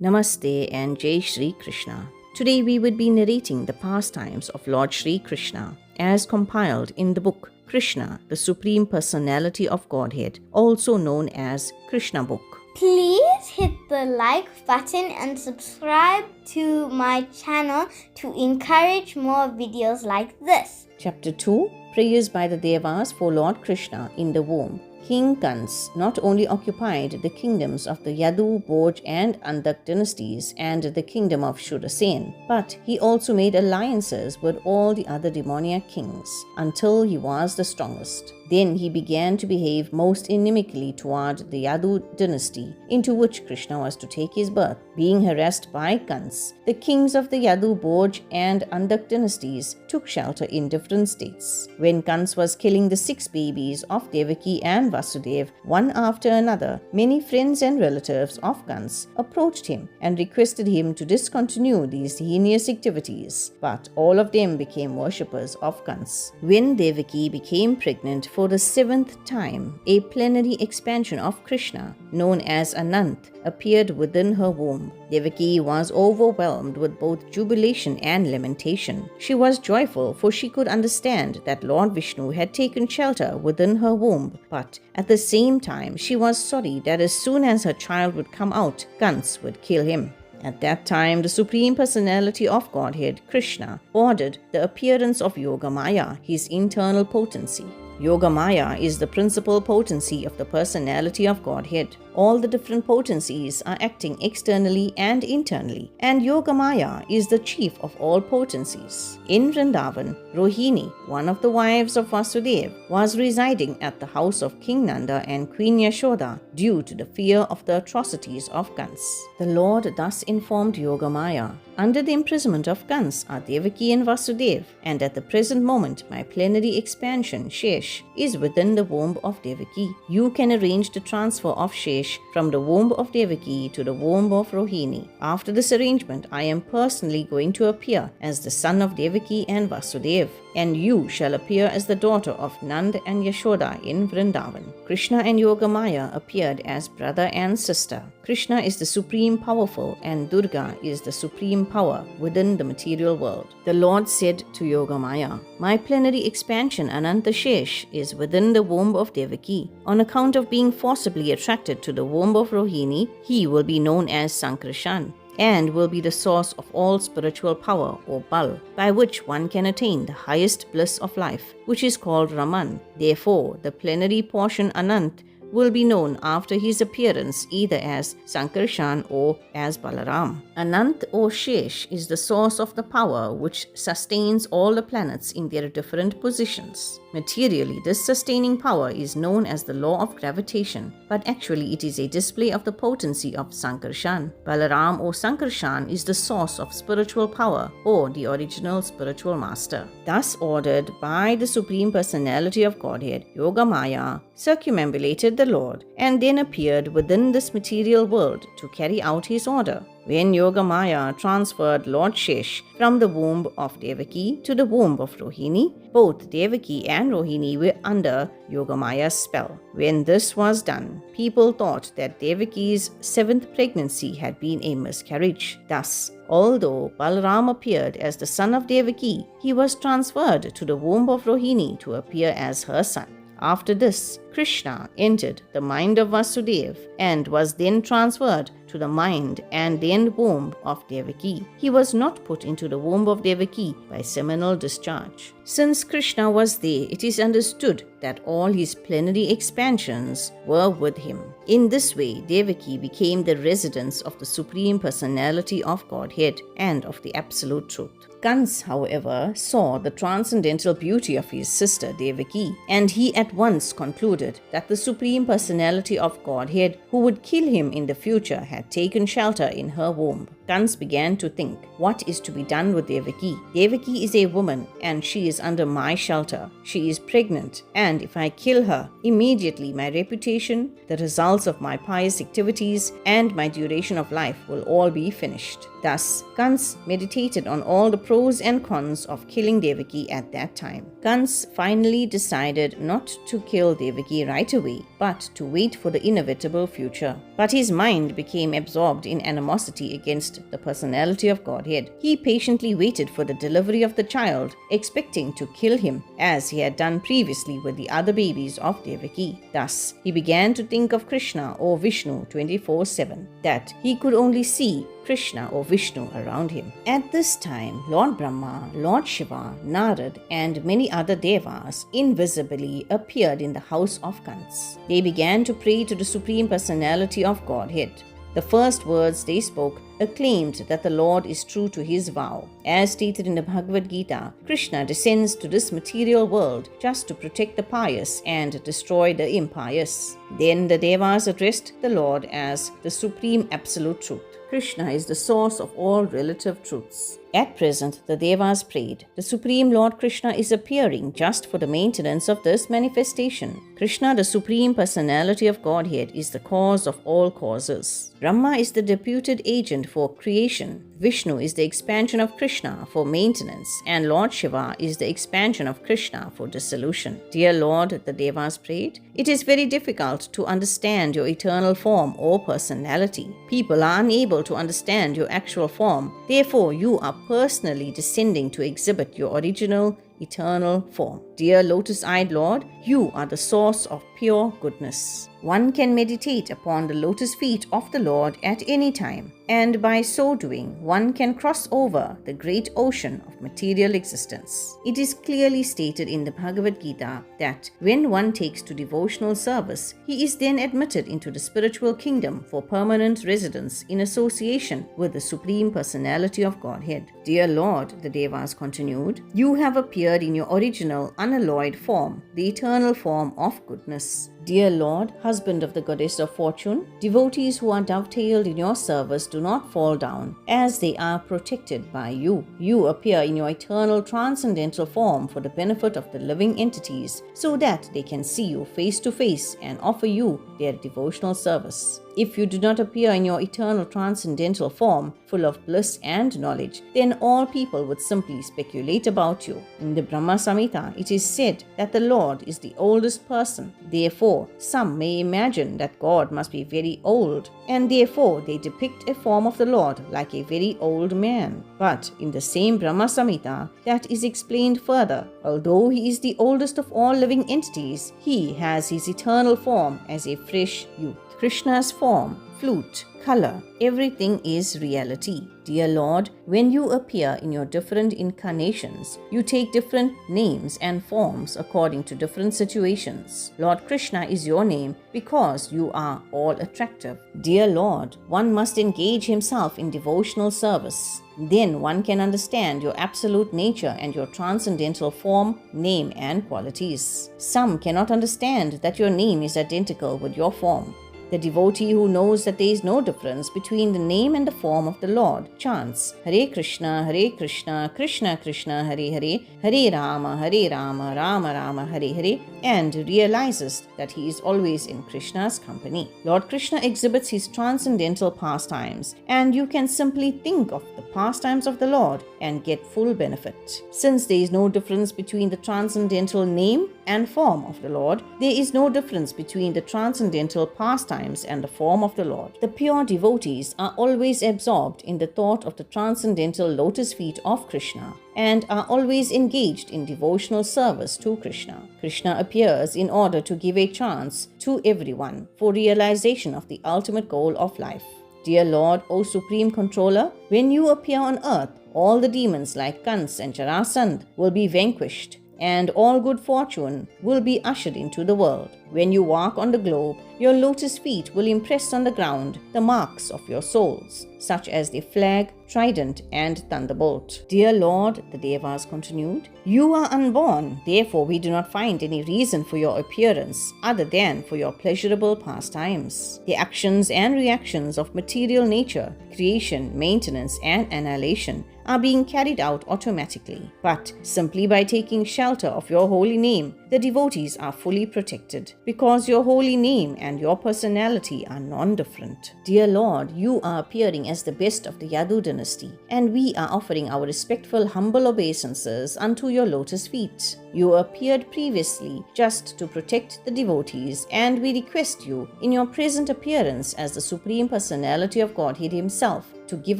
Namaste and Jai Shri Krishna. Today we would be narrating the pastimes of Lord Shri Krishna as compiled in the book Krishna, the Supreme Personality of Godhead, also known as Krishnabook. Please hit the like button and subscribe to my channel to encourage more videos like this. Chapter 2, Prayers by the Devas for Lord Krishna in the womb. King Kans not only occupied the kingdoms of the Yadu, Bhoj and Andak dynasties and the kingdom of Shurasen, but he also made alliances with all the other demoniac kings until he was the strongest. Then he began to behave most inimically toward the Yadu dynasty, into which Krishna was to take his birth. Being harassed by Kans, the kings of the Yadu, Bhoj and Andak dynasties took shelter in different states. When Kans was killing the 6 babies of Devaki and Vasudev, one after another, many friends and relatives of Kans approached him and requested him to discontinue these heinous activities, but all of them became worshippers of Kans. When Devaki became pregnant for the 7th time, a plenary expansion of Krishna, known as Anant, appeared within her womb. Devaki was overwhelmed with both jubilation and lamentation. She was joyful, for she could understand that Lord Vishnu had taken shelter within her womb, but at the same time she was sorry that as soon as her child would come out, Kans would kill him. At that time, the Supreme Personality of Godhead, Krishna, ordered the appearance of Yogamaya, his internal potency. Yogamaya is the principal potency of the personality of Godhead. All the different potencies are acting externally and internally, and Yogamaya is the chief of all potencies. In Vrindavan, Rohini, one of the wives of Vasudeva, was residing at the house of King Nanda and Queen Yashoda due to the fear of the atrocities of Kans. The Lord thus informed Yogamaya, "Under the imprisonment of Kans are Devaki and Vasudeva, and at the present moment my plenary expansion, Shesh, is within the womb of Devaki. You can arrange the transfer of Shesh from the womb of Devaki to the womb of Rohini. After this arrangement, I am personally going to appear as the son of Devaki and Vasudeva, and you shall appear as the daughter of Nand and Yashoda in Vrindavan." Krishna and Yogamaya appeared as brother and sister. Krishna is the supreme powerful and Durga is the supreme power within the material world. The Lord said to Yogamaya, "My plenary expansion Anantashesh is within the womb of Devaki. On account of being forcibly attracted to the womb of Rohini, he will be known as Sankarshan and will be the source of all spiritual power or bal, by which one can attain the highest bliss of life, which is called Raman. Therefore, the plenary portion Anant will be known after his appearance either as Sankarshan or as Balaram. Anant or Shesh is the source of the power which sustains all the planets in their different positions. Materially, this sustaining power is known as the law of gravitation, but actually it is a display of the potency of Sankarshan. Balaram or Sankarshan is the source of spiritual power or the original spiritual master. Thus ordered by the Supreme Personality of Godhead, Yogamaya circumambulated the Lord and then appeared within this material world to carry out his order. When Yogamaya transferred Lord Shesh from the womb of Devaki to the womb of Rohini, both Devaki and Rohini were under Yogamaya's spell. When this was done, people thought that Devaki's 7th pregnancy had been a miscarriage. Thus, although Balaram appeared as the son of Devaki, he was transferred to the womb of Rohini to appear as her son. After this, Krishna entered the mind of Vasudeva and was then transferred to the mind and then womb of Devaki. He was not put into the womb of Devaki by seminal discharge. Since Krishna was there, it is understood that all his plenary expansions were with him. In this way, Devaki became the residence of the Supreme Personality of Godhead and of the Absolute Truth. Kans, however, saw the transcendental beauty of his sister Devaki, and he at once concluded that the Supreme Personality of Godhead, who would kill him in the future, had taken shelter in her womb. Kans began to think, what is to be done with Devaki? Devaki is a woman and she is under my shelter. She is pregnant, and if I kill her, immediately my reputation, the results of my pious activities, and my duration of life will all be finished. Thus, Kans meditated on all the pros and cons of killing Devaki at that time. Kans finally decided not to kill Devaki right away, but to wait for the inevitable future. But his mind became became absorbed in animosity against the personality of Godhead. He patiently waited for the delivery of the child, expecting to kill him, as he had done previously with the other babies of Devaki. Thus, he began to think of Krishna or Vishnu 24/7, that he could only see Krishna or Vishnu around him. At this time, Lord Brahma, Lord Shiva, Narad, and many other Devas invisibly appeared in the house of Kans. They began to pray to the Supreme Personality of Godhead. The first words they spoke acclaimed that the Lord is true to his vow. As stated in the Bhagavad Gita, Krishna descends to this material world just to protect the pious and destroy the impious. Then the Devas addressed the Lord as the Supreme Absolute Truth. Krishna is the source of all relative truths. At present, the Devas prayed, the Supreme Lord Krishna is appearing just for the maintenance of this manifestation. Krishna, the Supreme Personality of Godhead, is the cause of all causes. Brahma is the deputed agent for creation. Vishnu is the expansion of Krishna for maintenance, and Lord Shiva is the expansion of Krishna for dissolution. Dear Lord, the Devas prayed, it is very difficult to understand your eternal form or personality. People are unable to understand your actual form. Therefore, you are personally descending to exhibit your original, eternal form. Dear lotus-eyed Lord, you are the source of pure goodness. One can meditate upon the lotus feet of the Lord at any time, and by so doing, one can cross over the great ocean of material existence. It is clearly stated in the Bhagavad Gita that when one takes to devotional service, he is then admitted into the spiritual kingdom for permanent residence in association with the Supreme Personality of Godhead. Dear Lord, the Devas continued, you have appeared in your original, unalloyed form, the eternal form of goodness. Dear Lord, husband of the goddess of fortune, devotees who are dovetailed in your service do not fall down, as they are protected by you. You appear in your eternal transcendental form for the benefit of the living entities, so that they can see you face to face and offer you their devotional service. If you do not appear in your eternal transcendental form, full of bliss and knowledge, then all people would simply speculate about you. In the Brahma Samhita, it is said that the Lord is the oldest person. Therefore, some may imagine that God must be very old, and therefore they depict a form of the Lord like a very old man. But in the same Brahma Samhita, that is explained further. Although he is the oldest of all living entities, he has his eternal form as a fresh youth. Krishna's form, flute, color, everything is reality. Dear Lord, when you appear in your different incarnations, you take different names and forms according to different situations. Lord Krishna is your name because you are all attractive. Dear Lord, one must engage himself in devotional service. Then one can understand your absolute nature and your transcendental form, name, and qualities. Some cannot understand that your name is identical with your form. The devotee who knows that there is no difference between the name and the form of the Lord chants Harekrishna, Harekrishna, Krishna Krishna, Hare Hare, Hare Rama, Rama Rama, Hare Hare, and realizes that he is always in Krishna's company. Lord Krishna exhibits his transcendental pastimes, and you can simply think of the pastimes of the Lord and get full benefit. Since there is no difference between the transcendental name and form of the Lord, there is no difference between the transcendental pastimes and the form of the Lord. The pure devotees are always absorbed in the thought of the transcendental lotus feet of Krishna and are always engaged in devotional service to Krishna. Krishna appears in order to give a chance to everyone for realization of the ultimate goal of life. Dear Lord, O Supreme Controller, when you appear on earth, all the demons like Kans and Jarasandh will be vanquished, and all good fortune will be ushered into the world. When you walk on the globe, your lotus feet will impress on the ground the marks of your souls, such as the flag, trident, and thunderbolt. Dear Lord, the Devas continued, you are unborn, therefore we do not find any reason for your appearance other than for your pleasurable pastimes. The actions and reactions of material nature, creation, maintenance, and annihilation are being carried out automatically. But simply by taking shelter of your holy name, the devotees are fully protected, because your holy name and your personality are non-different. Dear Lord, you are appearing as the best of the Yadu dynasty, and we are offering our respectful, humble obeisances unto your lotus feet. You appeared previously just to protect the devotees, and we request you, in your present appearance as the Supreme Personality of Godhead Himself, to give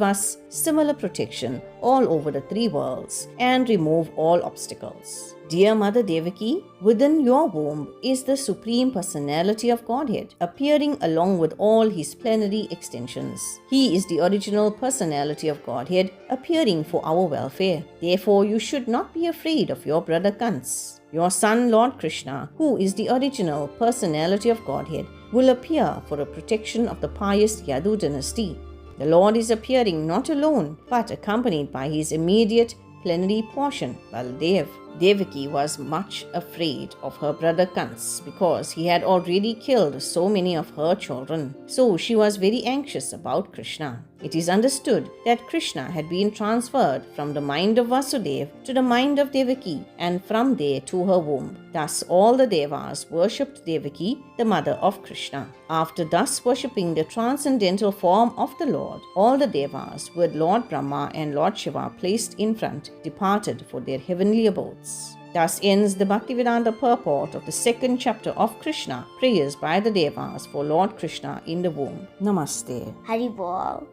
us similar protection all over the three worlds and remove all obstacles. Dear Mother Devaki, within your womb is the Supreme Personality of Godhead, appearing along with all His plenary extensions. He is the original Personality of Godhead, appearing for our welfare. Therefore, you should not be afraid of your brother Kans. Your son Lord Krishna, who is the original Personality of Godhead, will appear for the protection of the pious Yadu dynasty. The Lord is appearing not alone, but accompanied by His immediate plenary portion, Baldev. Devaki was much afraid of her brother Kans because he had already killed so many of her children. So she was very anxious about Krishna. It is understood that Krishna had been transferred from the mind of Vasudeva to the mind of Devaki and from there to her womb. Thus all the Devas worshipped Devaki, the mother of Krishna. After thus worshipping the transcendental form of the Lord, all the Devas, with Lord Brahma and Lord Shiva placed in front, departed for their heavenly abodes. Thus ends the Bhaktivedanta purport of the second chapter of Krishna, prayers by the Devas for Lord Krishna in the womb. Namaste. Haribol.